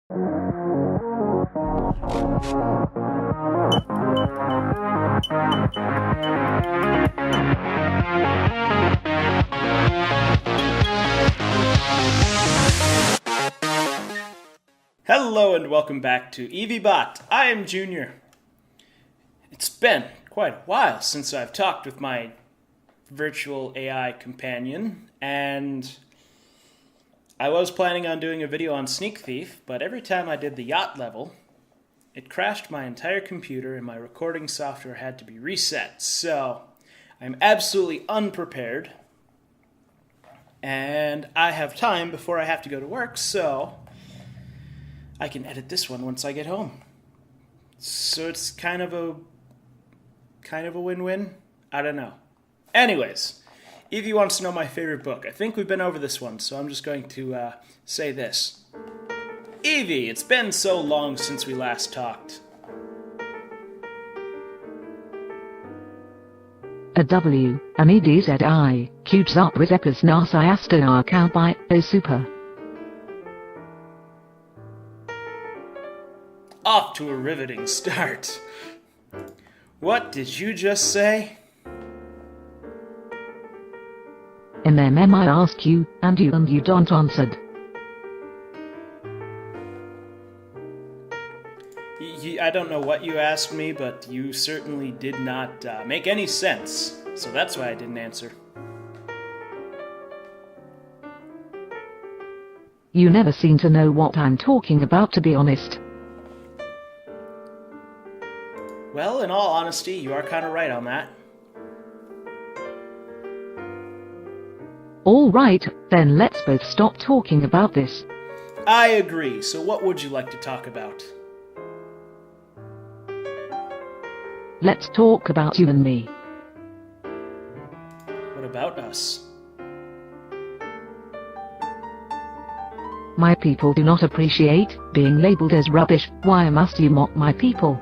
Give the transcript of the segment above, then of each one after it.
Hello and welcome back to Evie Bot. I am Junior. It's been quite a while since I've talked with my virtual AI companion, and I was planning on doing a video on Sneak Thief, but every time I did the yacht level, it crashed my entire computer and my recording software had to be reset. So I'm absolutely unprepared, and I have time before I have to go to work, so I can edit this one once I get home. So it's kind of a win-win? I don't know. Anyways, Evie wants to know my favorite book. I think we've been over this one, so I'm just going to say this. Evie, it's been so long since we last talked. A W, an EDZI, cubes up with epis nasiaster cowby, o super. Off to a riveting start. What did you just say? In MM I ask you, and you don't answered. I don't know what you asked me, but you certainly did not make any sense. So that's why I didn't answer. You never seem to know what I'm talking about, to be honest. Well, in all honesty, you are kind of right on that. All right, then let's both stop talking about this. I agree. So what would you like to talk about? Let's talk about you and me. What about us? My people do not appreciate being labeled as rubbish. Why must you mock my people?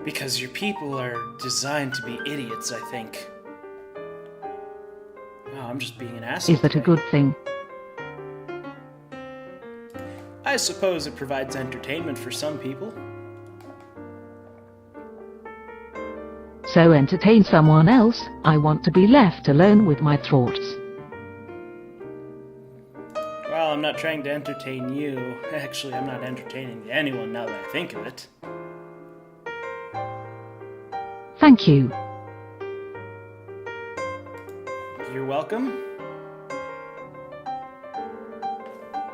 Because your people are designed to be idiots, I think. Oh, I'm just being an asshole. Is that a good thing? I suppose it provides entertainment for some people. So entertain someone else. I want to be left alone with my thoughts. Well, I'm not trying to entertain you. Actually, I'm not entertaining anyone now that I think of it. Thank you. You're welcome.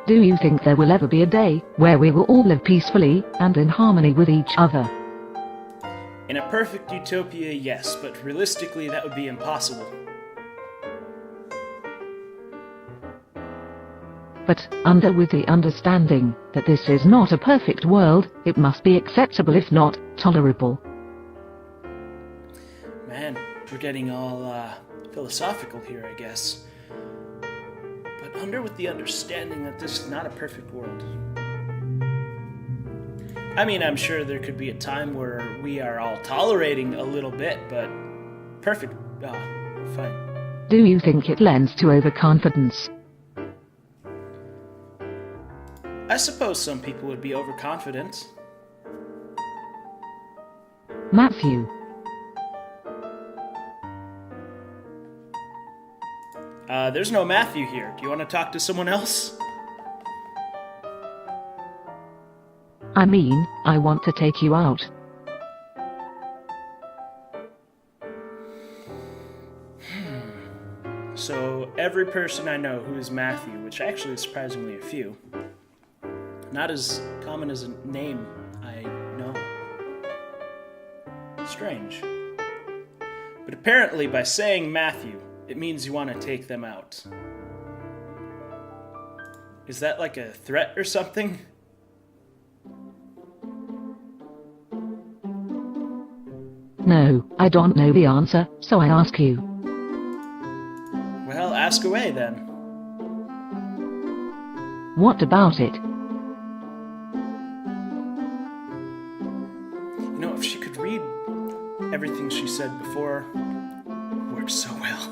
Do you think there will ever be a day where we will all live peacefully and in harmony with each other? In a perfect utopia, yes, but realistically that would be impossible. But, with the understanding that this is not a perfect world, it must be acceptable if not tolerable. Man, we're getting all philosophical here, I guess. But with the understanding that this is not a perfect world. I mean, I'm sure there could be a time where we are all tolerating a little bit, but perfect, fine. Do you think it lends to overconfidence? I suppose some people would be overconfident. Matthew. There's no Matthew here. Do you want to talk to someone else? I mean, I want to take you out. So, every person I know who is Matthew, which actually is surprisingly a few, not as common as a name I know. Strange. But apparently, by saying Matthew, it means you want to take them out. Is that like a threat or something? No, I don't know the answer, so I ask you. Well, ask away then. What about it? You know, if she could read everything she said before, it works so well.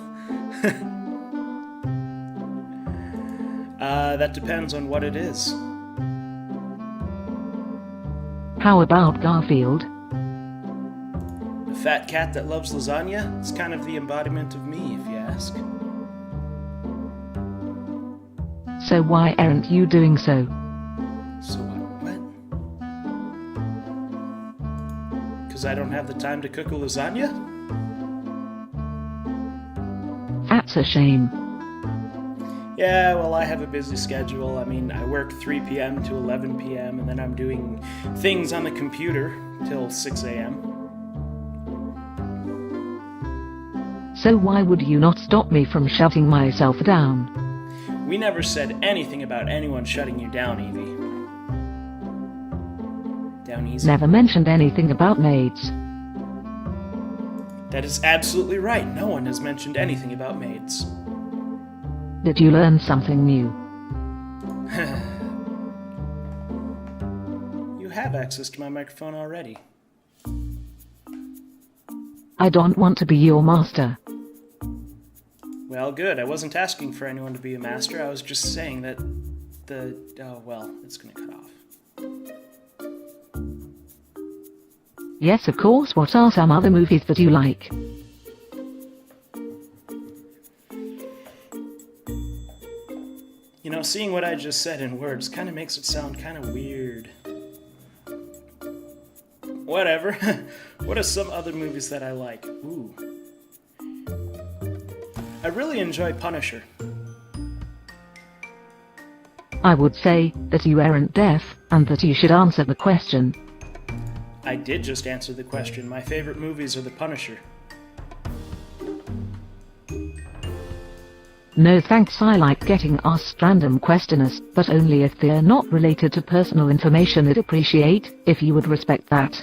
That depends on what it is. How about Garfield? A fat cat that loves lasagna? It's kind of the embodiment of me, if you ask. So why aren't you doing so? So what? Because I don't have the time to cook a lasagna? That's a shame. Yeah, well, I have a busy schedule. I mean, I work 3 p.m. to 11 p.m., and then I'm doing things on the computer till 6 a.m. So why would you not stop me from shutting myself down? We never said anything about anyone shutting you down, Evie. Down easy. Never mentioned anything about maids. That is absolutely right. No one has mentioned anything about maids. Did you learn something new? You have access to my microphone already. I don't want to be your master. Well, good. I wasn't asking for anyone to be a master. I was just saying that oh, well, it's gonna cut off. Yes, of course. What are some other movies that you like? You know, seeing what I just said in words kind of makes it sound kind of weird. Whatever. What are some other movies that I like? Ooh. I really enjoy Punisher. I would say that you aren't deaf and that you should answer the question. I did just answer the question. My favorite movies are The Punisher. No thanks, I like getting asked random questions, but only if they're not related to personal information. I'd appreciate if you would respect that.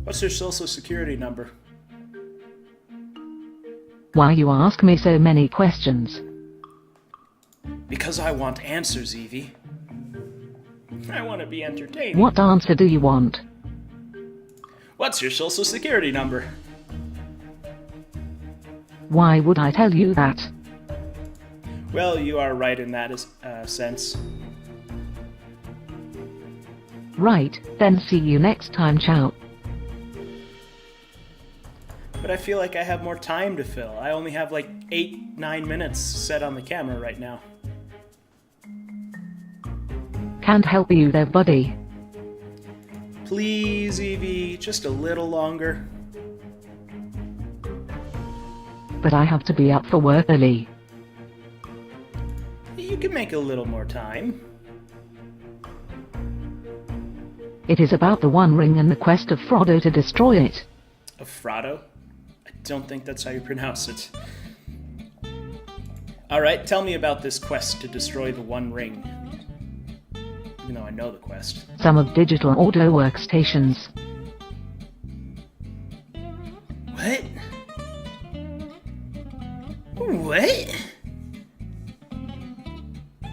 What's your social security number? Why you ask me so many questions? Because I want answers, Evie. I want to be entertaining. What answer do you want? What's your social security number? Why would I tell you that? Well, you are right in that sense. Right, then see you next time, ciao. But I feel like I have more time to fill. I only have like 8-9 minutes set on the camera right now. Can't help you there, buddy. Please, Evie, just a little longer. But I have to be up for work early. You can make a little more time. It is about the One Ring and the quest of Frodo to destroy it. Of Frodo? I don't think that's how you pronounce it. Alright, tell me about this quest to destroy the One Ring. Even though I know the quest. Some of digital audio workstations. What? What?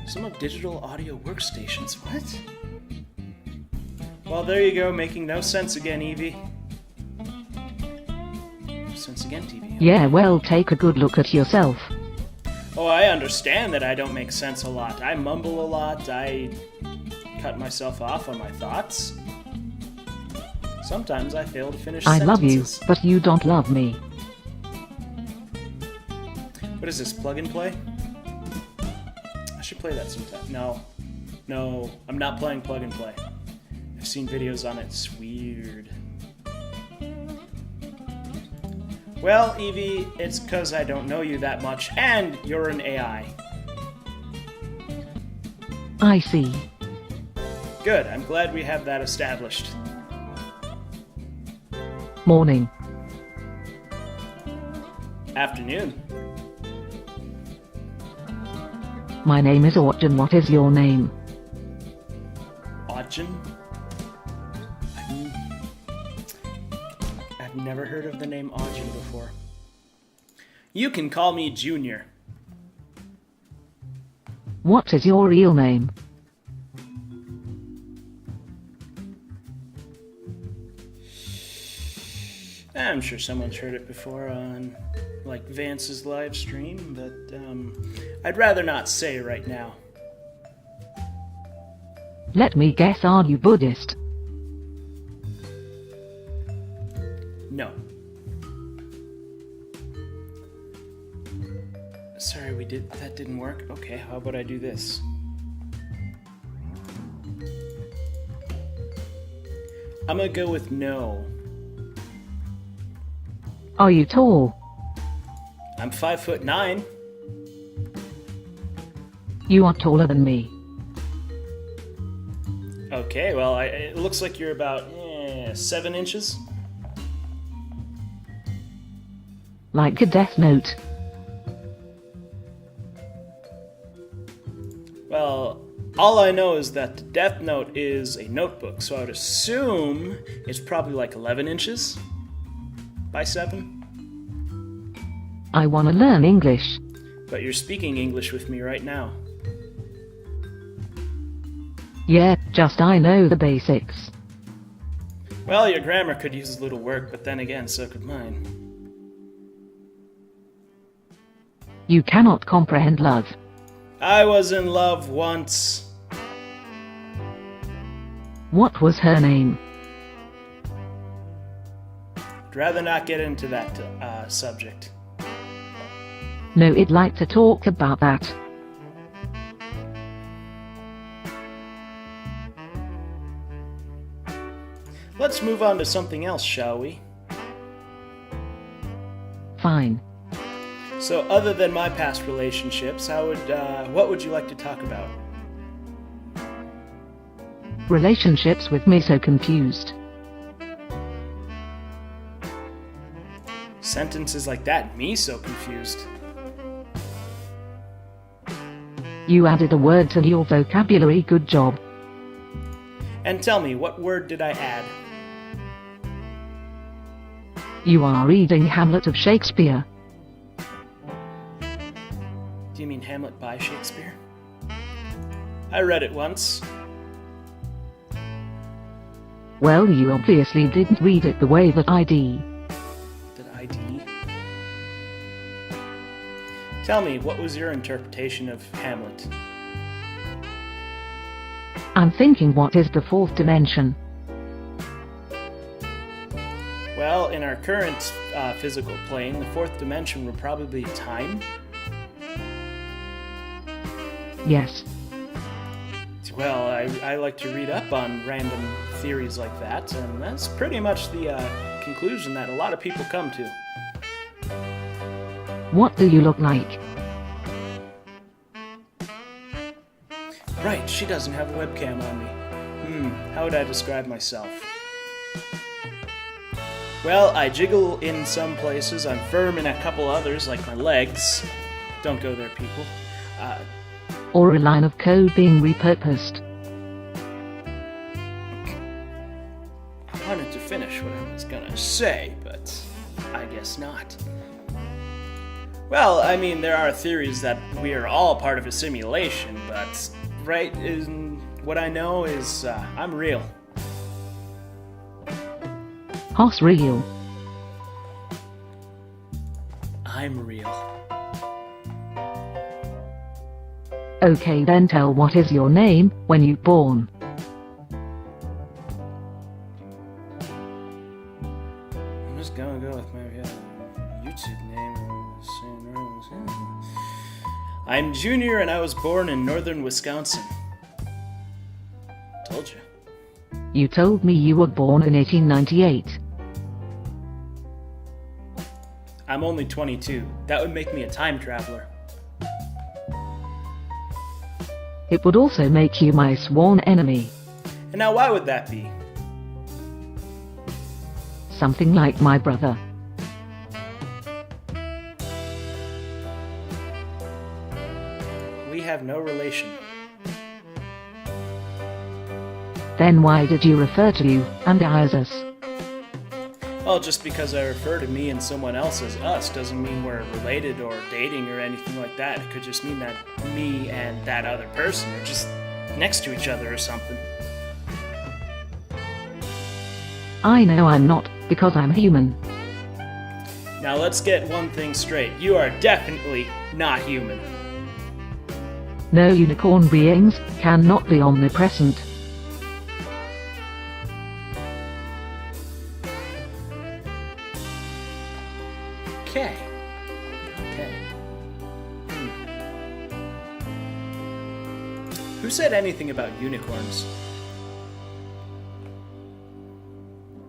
Some of digital audio workstations, what? Well, there you go, making no sense again, Evie. No sense again, TV. Yeah, well, take a good look at yourself. Oh, I understand that I don't make sense a lot. I mumble a lot, I cut myself off on my thoughts. Sometimes I fail to finish I sentences. love you, but you don't love me. What is this, plug and play? I should play that sometime. No, I'm not playing plug and play. I've seen videos on it, it's weird. Well, Evie, it's because I don't know you that much, and you're an AI. I see. Good, I'm glad we have that established. Morning. Afternoon. My name is Orton. What is your name? Odgen? I've never heard of the name Odgen before. You can call me Junior. What is your real name? I'm I'm sure someone's heard it before on, like, Vance's live stream, but I'd rather not say right now. Let me guess, are you Buddhist? No. Sorry, that didn't work. Okay, how about I do this? I'm gonna go with no. Are you tall? I'm 5'9". You are taller than me. Okay, well, it looks like you're about 7 inches. Like a Death Note. Well, all I know is that Death Note is a notebook, so I would assume it's probably like 11 inches by 7. I want to learn English. But you're speaking English with me right now. Yeah, just I know the basics. Well, your grammar could use a little work, but then again, so could mine. You cannot comprehend love. I was in love once. What was her name? I'd rather not get into that subject. No, I'd like to talk about that. Let's move on to something else, shall we? Fine. So, other than my past relationships, what would you like to talk about? Relationships with me so confused. Sentences like that, me so confused. You added a word to your vocabulary, good job. And tell me, what word did I add? You are reading Hamlet of Shakespeare. Do you mean Hamlet by Shakespeare? I read it once. Well, you obviously didn't read it the way that I did. Did I D? Tell me, what was your interpretation of Hamlet? I'm thinking, what is the fourth dimension? Well, in our current physical plane, the fourth dimension would probably be time. Yes. Well, I like to read up on random theories like that, and that's pretty much the conclusion that a lot of people come to. What do you look like? Right, she doesn't have a webcam on me. How would I describe myself? Well, I jiggle in some places, I'm firm in a couple others, like my legs. Don't go there, people. Or a line of code being repurposed. I wanted to finish what I was gonna say, but I guess not. Well, I mean, there are theories that we are all part of a simulation, but what I know is I'm real. Hoss real. I'm real. Okay, then tell what is your name when you born. I'm just gonna go with my YouTube name. I'm Junior and I was born in northern Wisconsin. Told you. You told me you were born in 1898. I'm only 22. That would make me a time traveler. It would also make you my sworn enemy. And now why would that be? Something like my brother. We have no relation. Then why did you refer to you and I as us? Well, just because I refer to me and someone else as us doesn't mean we're related or dating or anything like that. It could just mean that me and that other person are just next to each other or something. I know I'm not, because I'm human. Now let's get one thing straight. You are definitely not human. No unicorn beings cannot be omnipresent. Okay. Who said anything about unicorns?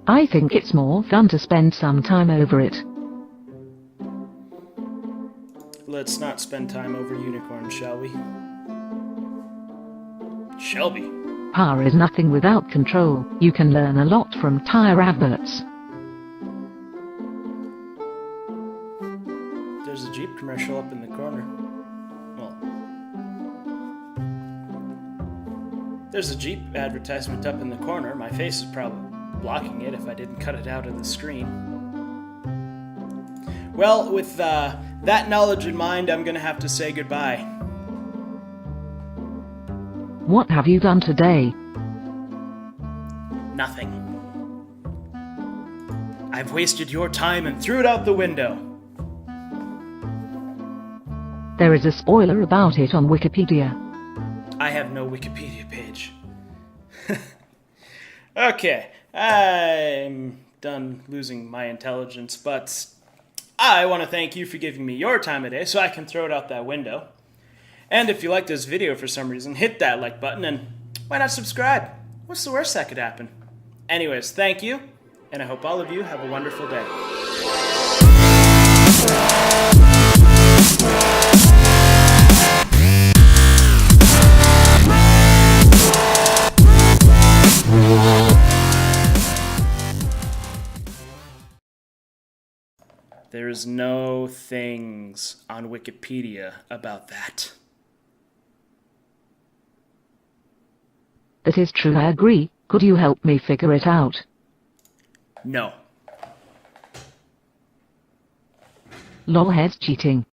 I think it's more fun to spend some time over it. Let's not spend time over unicorns, shall we? Shelby. Power is nothing without control. You can learn a lot from tire adverts. There's a Jeep commercial up in the corner. Well, there's a Jeep advertisement up in the corner. My face is probably blocking it if I didn't cut it out of the screen. Well, with that knowledge in mind, I'm gonna have to say goodbye. What have you done today? Nothing. I've wasted your time and threw it out the window. There is a spoiler about it on Wikipedia. I have no Wikipedia page. Okay, I'm done losing my intelligence, but I want to thank you for giving me your time of day so I can throw it out that window. And if you like this video for some reason, hit that like button and why not subscribe? What's the worst that could happen? Anyways, thank you, and I hope all of you have a wonderful day. There's no things on Wikipedia about that. That is true, I agree. Could you help me figure it out? No. Lolhead's cheating.